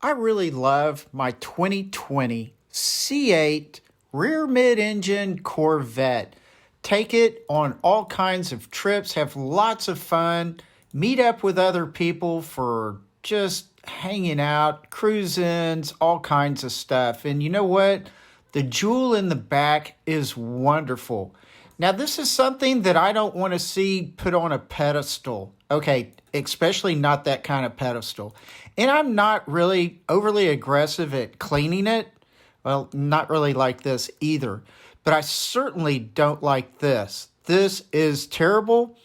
I really love my 2020 C8 rear mid-engine Corvette. Take it on all kinds of trips, have lots of fun, meet up with other people for just hanging out, cruise-ins, all kinds of stuff. And you know what? The jewel in the back is wonderful. Now, this is something that I don't want to see put on a pedestal. Okay, especially not that kind of pedestal. And I'm not really overly aggressive at cleaning it. Well, not really like this either. But I certainly don't like this. This is terrible.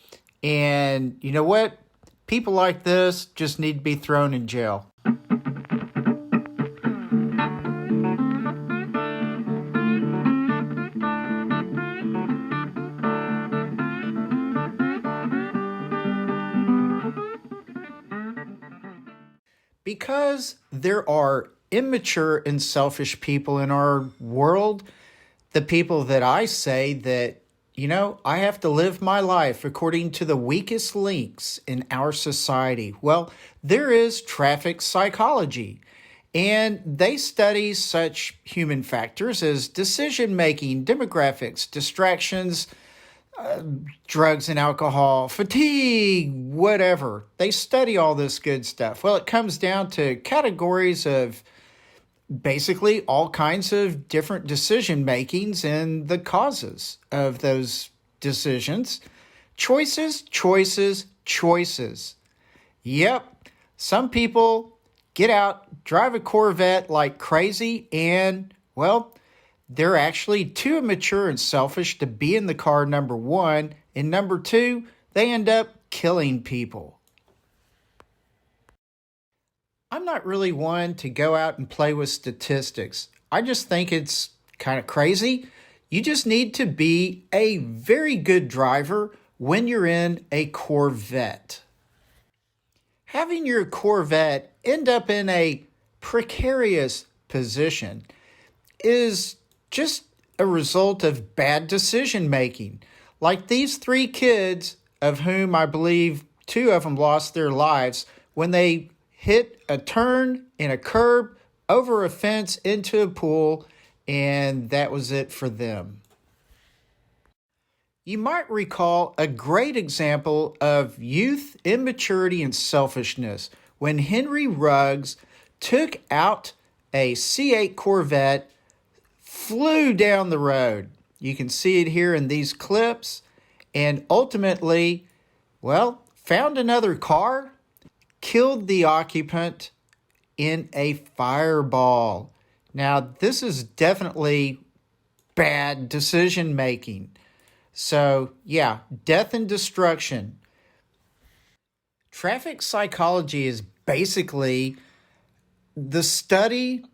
And you know what? People like this just need to be thrown in jail. Because there are immature and selfish people in our world, the people that I say that, I have to live my life according to the weakest links in our society. Well, there is traffic psychology, and they study such human factors as decision-making, demographics, distractions, drugs and alcohol, fatigue, whatever. They study all this good stuff. Well, it comes down to categories of basically all kinds of different decision makings and the causes of those decisions. Choices, choices, choices. Yep, some people get out, drive a Corvette like crazy, and, well, they're actually too immature and selfish to be in the car, number one. And number two, they end up killing people. I'm not really one to go out and play with statistics. I just think it's kind of crazy. You just need to be a very good driver when you're in a Corvette. Having your Corvette end up in a precarious position is just a result of bad decision making. Like these three kids, of whom I believe two of them lost their lives when they hit a turn in a curb, over a fence, into a pool, and that was it for them. You might recall a great example of youth, immaturity, and selfishness when Henry Ruggs took out a C8 Corvette, flew down the road. You can see it here in these clips, and ultimately, found another car, killed the occupant in a fireball. Now, this is definitely bad decision making. So, yeah, death and destruction. Traffic psychology is basically the study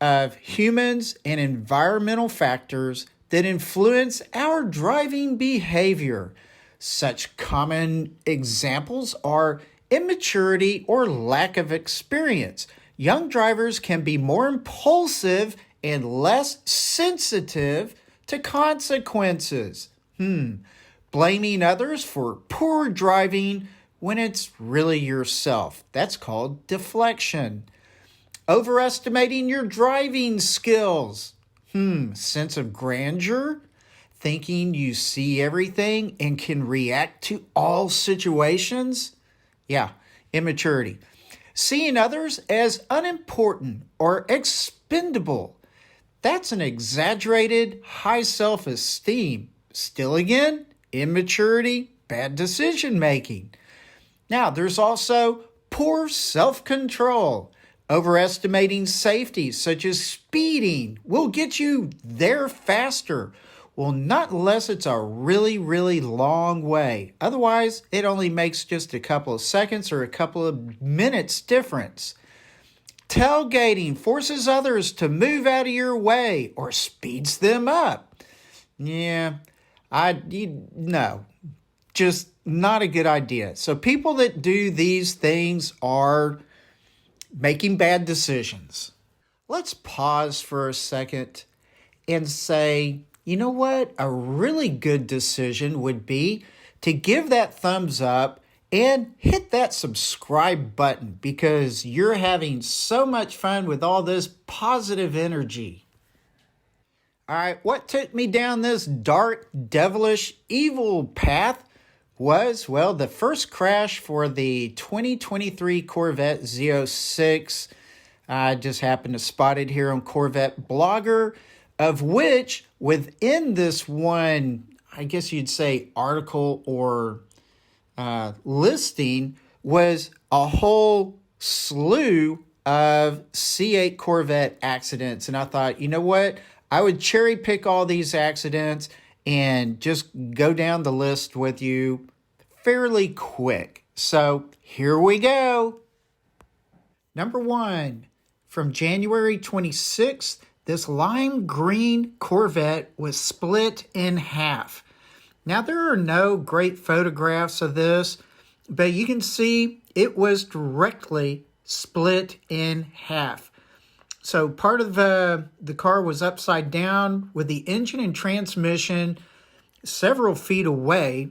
of humans and environmental factors that influence our driving behavior. Such common examples are immaturity or lack of experience. Young drivers can be more impulsive and less sensitive to consequences. Blaming others for poor driving when it's really yourself. That's called deflection. Overestimating your driving skills. Sense of grandeur. Thinking you see everything and can react to all situations. Yeah, immaturity. Seeing others as unimportant or expendable. That's an exaggerated high self-esteem. Still again, immaturity, bad decision making. Now, there's also poor self-control. Overestimating safety, such as speeding, will get you there faster. Well, not unless it's a really, really long way. Otherwise, it only makes just a couple of seconds or a couple of minutes difference. Tailgating forces others to move out of your way or speeds them up. No, just not a good idea. So people that do these things are making bad decisions. Let's pause for a second and say, you know what? A really good decision would be to give that thumbs up and hit that subscribe button because you're having so much fun with all this positive energy. All right, what took me down this dark, devilish, evil path was, well, the first crash for the 2023 Corvette Z06. I just happened to spot it here on Corvette Blogger, of which within this one, I guess you'd say article or listing, was a whole slew of C8 Corvette accidents. And I thought, you know what? I would cherry pick all these accidents and just go down the list with you fairly quick. So here we go. Number 1, from January 26th, this lime green Corvette was split in half. Now, there are no great photographs of this, but you can see it was directly split in half. So part of the car was upside down with the engine and transmission several feet away.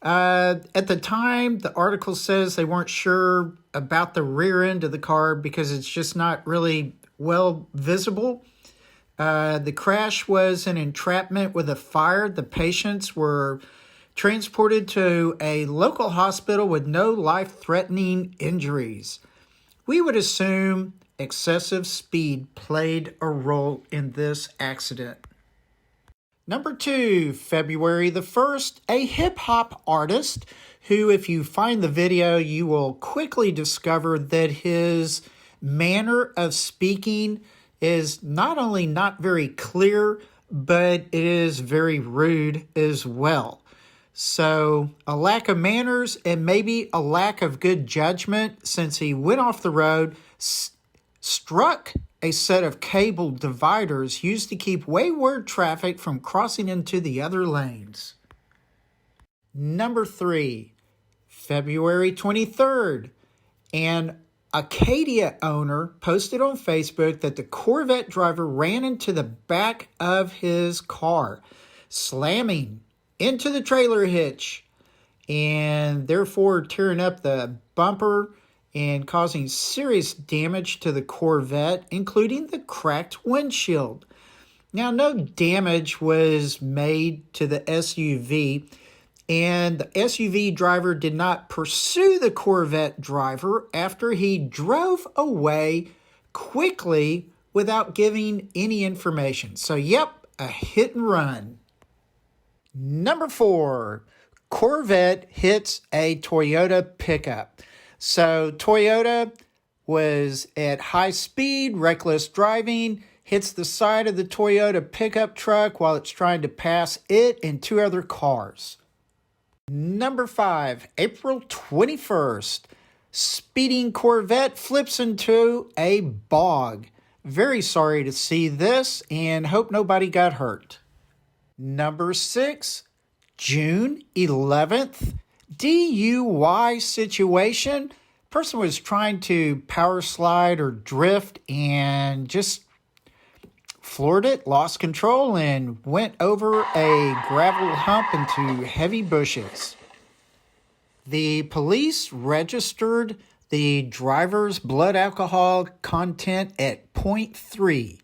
At the time, the article says they weren't sure about the rear end of the car because it's just not really well visible. The crash was an entrapment with a fire. The patients were transported to a local hospital with no life-threatening injuries. We would assume excessive speed played a role in this accident. Number 2, February the 1st, a hip-hop artist who, if you find the video, you will quickly discover that his manner of speaking is not only not very clear, but it is very rude as well. So a lack of manners and maybe a lack of good judgment, since he went off the road, struck a set of cable dividers used to keep wayward traffic from crossing into the other lanes. Number 3, February 23rd, an Acadia owner posted on Facebook that the Corvette driver ran into the back of his car, slamming into the trailer hitch and therefore tearing up the bumper and causing serious damage to the Corvette, including the cracked windshield. Now, no damage was made to the SUV, and the SUV driver did not pursue the Corvette driver after he drove away quickly without giving any information. So, yep, a hit and run. Number 4, Corvette hits a Toyota pickup. So Toyota was at high speed, reckless driving, hits the side of the Toyota pickup truck while it's trying to pass it and 2 other cars. Number 5, April 21st, speeding Corvette flips into a bog. Very sorry to see this and hope nobody got hurt. Number 6, June 11th, DUI situation. Person was trying to power slide or drift and just floored it, lost control, and went over a gravel hump into heavy bushes. The police registered the driver's blood alcohol content at 0.3,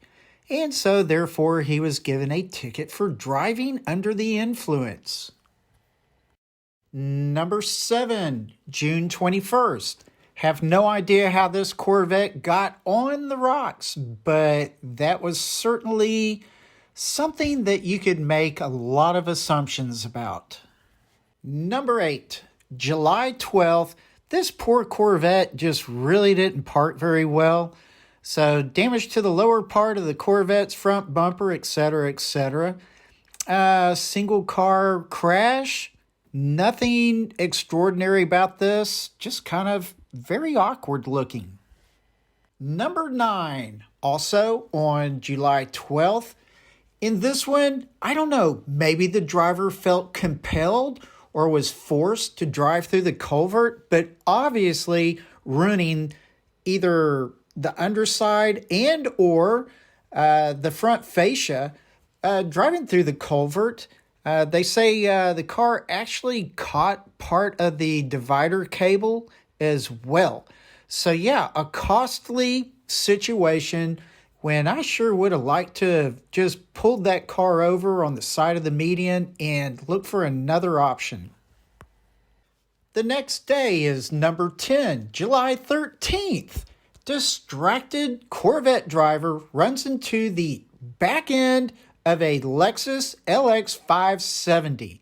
and so therefore he was given a ticket for driving under the influence. Number 7, June 21st. Have no idea how this Corvette got on the rocks, but that was certainly something that you could make a lot of assumptions about. Number 8, July 12th. This poor Corvette just really didn't park very well. So damage to the lower part of the Corvette's front bumper, etc., etc. Single car crash. Nothing extraordinary about this, just kind of very awkward looking. Number 9, also on July 12th. In this one, I don't know, maybe the driver felt compelled or was forced to drive through the culvert, but obviously ruining either the underside and or the front fascia. Driving through the culvert They say the car actually caught part of the divider cable as well. So yeah, a costly situation when I sure would have liked to have just pulled that car over on the side of the median and looked for another option. The next day is number 10, July 13th. Distracted Corvette driver runs into the back end of a Lexus LX 570.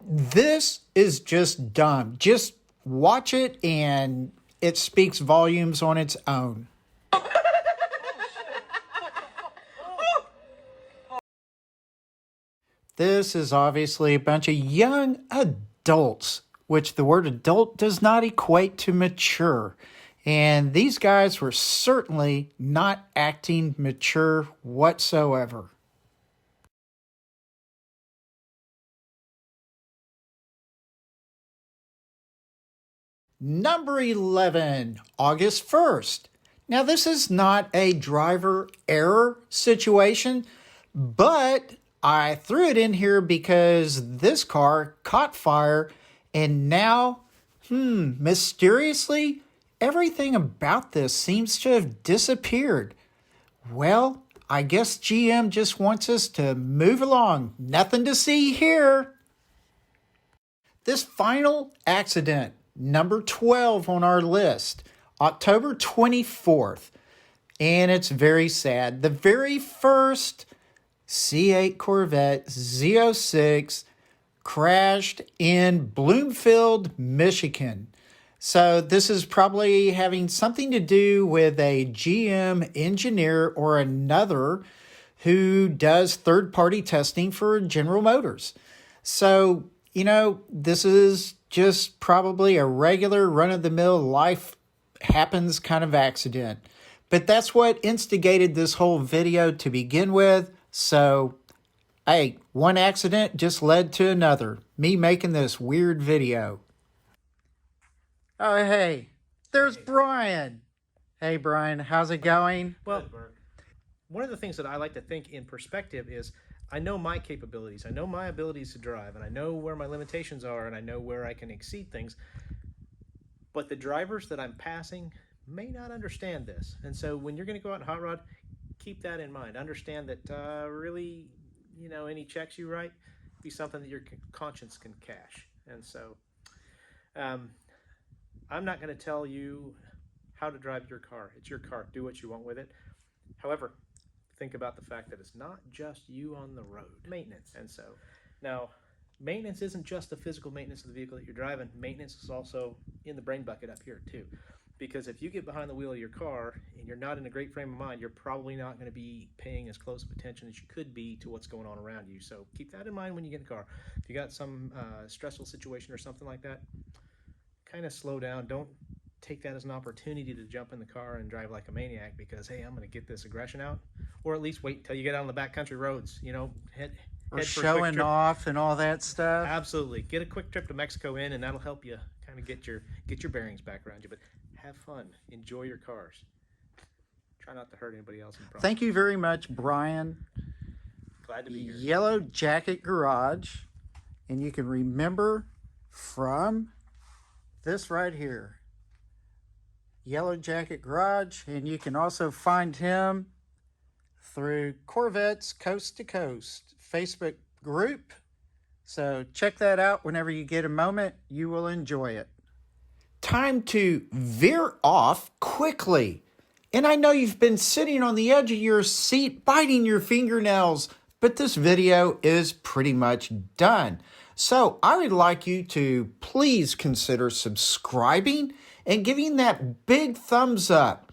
This is just dumb. Just watch it and it speaks volumes on its own. This is obviously a bunch of young adults, which the word adult does not equate to mature. And these guys were certainly not acting mature whatsoever. Number 11, August 1st. Now, this is not a driver error situation, but I threw it in here because this car caught fire and now, mysteriously, everything about this seems to have disappeared. Well, I guess GM just wants us to move along. Nothing to see here. This final accident, number 12 on our list, October 24th. And it's very sad. The very first C8 Corvette Z06 crashed in Bloomfield, Michigan. So this is probably having something to do with a GM engineer or another who does third-party testing for General Motors. So, this is just probably a regular run-of-the-mill life happens kind of accident. But that's what instigated this whole video to begin with. So, hey, one accident just led to another. Me making this weird video. Oh, hey, there's Brian. Hey, Brian, how's it going? Well, one of the things that I like to think in perspective is I know my capabilities, I know my abilities to drive, and I know where my limitations are, and I know where I can exceed things. But the drivers that I'm passing may not understand this. And so when you're going to go out and hot rod, keep that in mind. Understand that really, any checks you write be something that your conscience can cash. And so I'm not going to tell you how to drive your car. It's your car. Do what you want with it. However, think about the fact that it's not just you on the road. Maintenance. And so now maintenance isn't just the physical maintenance of the vehicle that you're driving. Maintenance is also in the brain bucket up here too. Because if you get behind the wheel of your car and you're not in a great frame of mind, you're probably not going to be paying as close of attention as you could be to what's going on around you. So keep that in mind when you get in the car. If you got some stressful situation or something like that, kind of slow down. Don't take that as an opportunity to jump in the car and drive like a maniac because, hey, I'm going to get this aggression out. Or at least wait until you get out on the backcountry roads, head or showing off and all that stuff. Absolutely. Get a quick trip to Mexico and that'll help you kind of get your bearings back around you. But have fun. Enjoy your cars. Try not to hurt anybody else in the process. Thank you very much, Brian. Glad to be here. Yellow Jacket Garage. And you can remember from this right here. Yellow Jacket Garage. And you can also find him through Corvettes Coast to Coast Facebook group. So check that out whenever you get a moment. You will enjoy it. Time to veer off quickly. And I know you've been sitting on the edge of your seat biting your fingernails, but this video is pretty much done. So I would like you to please consider subscribing and giving that big thumbs up.